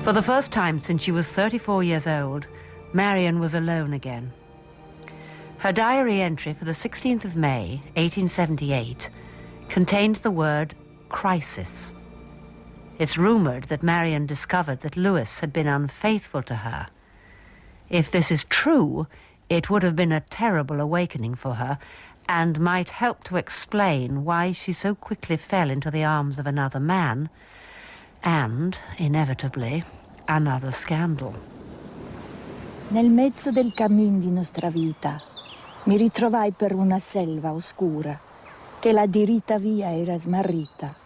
For the first time since she was 34 years old, Marion was alone again. Her diary entry for the 16th of May, 1878, contains the word crisis. It's rumored that Marion discovered that Lewis had been unfaithful to her. If this is true, it would have been a terrible awakening for her and might help to explain why she so quickly fell into the arms of another man and, inevitably, another scandal. Nel mezzo del cammin di nostra vita mi ritrovai per una selva oscura che la dirita via era smarrita.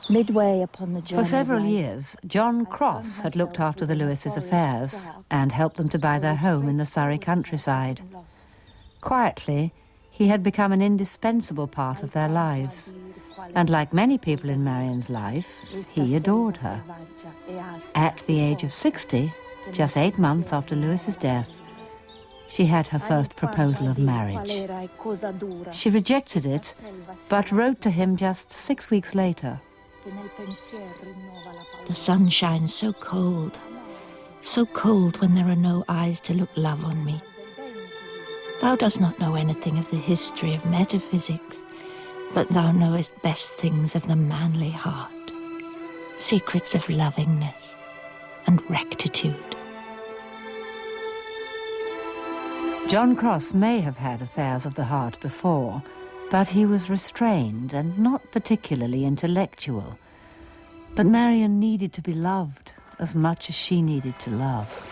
Midway upon the journey For several years, John Cross had looked after the Lewises' affairs and helped them to buy their home in the Surrey countryside. Quietly, he had become an indispensable part of their lives. And like many people in Marion's life, he adored her. At the age of 60, just 8 months after Lewis's death, she had her first proposal of marriage. She rejected it, but wrote to him just 6 weeks later. The sun shines so cold when there are no eyes to look love on me. Thou dost not know anything of the history of metaphysics, but thou knowest best things of the manly heart, secrets of lovingness and rectitude. John Cross may have had affairs of the heart before, but he was restrained and not particularly intellectual. But Marion needed to be loved as much as she needed to love.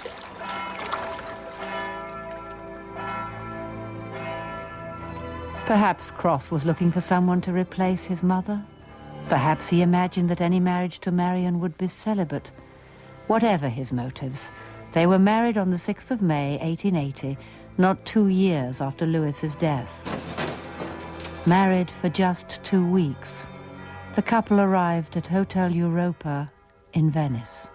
Perhaps Cross was looking for someone to replace his mother. Perhaps he imagined that any marriage to Marion would be celibate. Whatever his motives, they were married on the 6th of May, 1880, not 2 years after Lewis's death. Married for just 2 weeks, the couple arrived at Hotel Europa in Venice.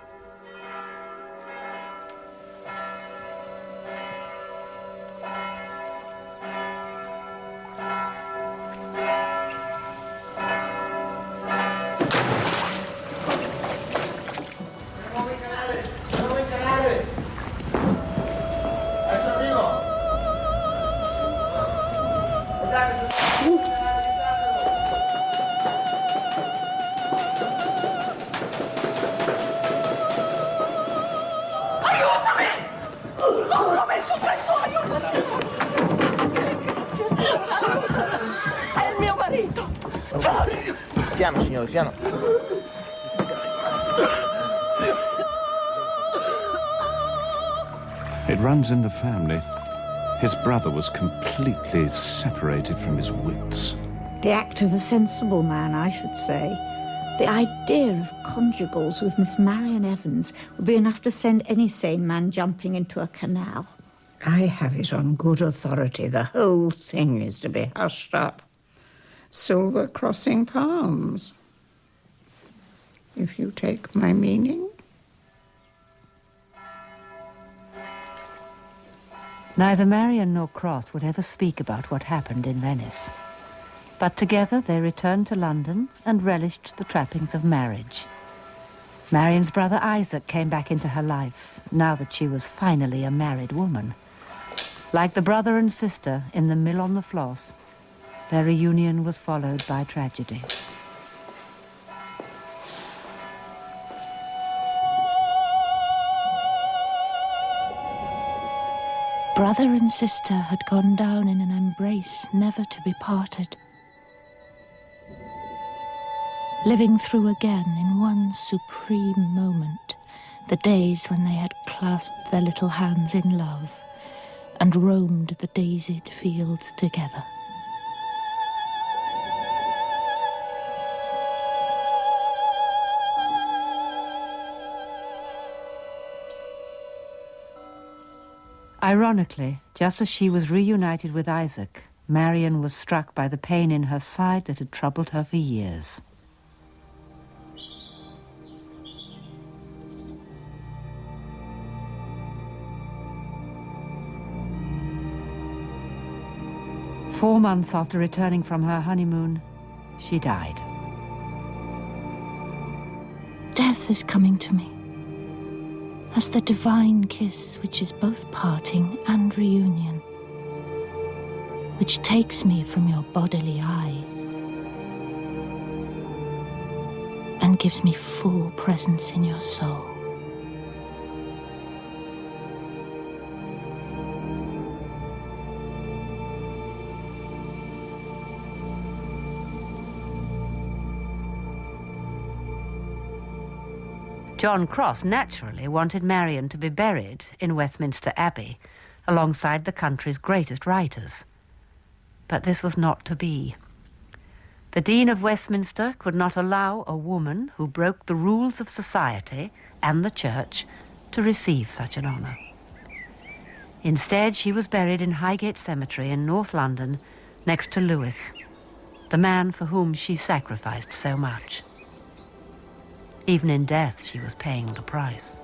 Piano, signore, piano. It runs in the family. His brother was completely separated from his wits. The act of a sensible man, I should say. The idea of conjugals with Miss Marion Evans would be enough to send any sane man jumping into a canal. I have it on good authority. The whole thing is to be hushed up. Silver crossing palms, if you take my meaning. Neither Marion nor Cross would ever speak about what happened in Venice. But together they returned to London and relished the trappings of marriage. Marion's brother Isaac came back into her life, now that she was finally a married woman. Like the brother and sister in The Mill on the Floss, their reunion was followed by tragedy. Brother and sister had gone down in an embrace never to be parted. Living through again in one supreme moment the days when they had clasped their little hands in love and roamed the daisied fields together. Ironically, just as she was reunited with Isaac, Marion was struck by the pain in her side that had troubled her for years. Four months after returning from her honeymoon, she died. Death is coming to me. as the divine kiss which is both parting and reunion, which takes me from your bodily eyes and gives me full presence in your soul. John Cross naturally wanted Marian to be buried in Westminster Abbey alongside the country's greatest writers. But this was not to be. The Dean of Westminster could not allow a woman who broke the rules of society and the church to receive such an honour. Instead, she was buried in Highgate Cemetery in North London next to Lewis, the man for whom she sacrificed so much. Even in death, she was paying the price.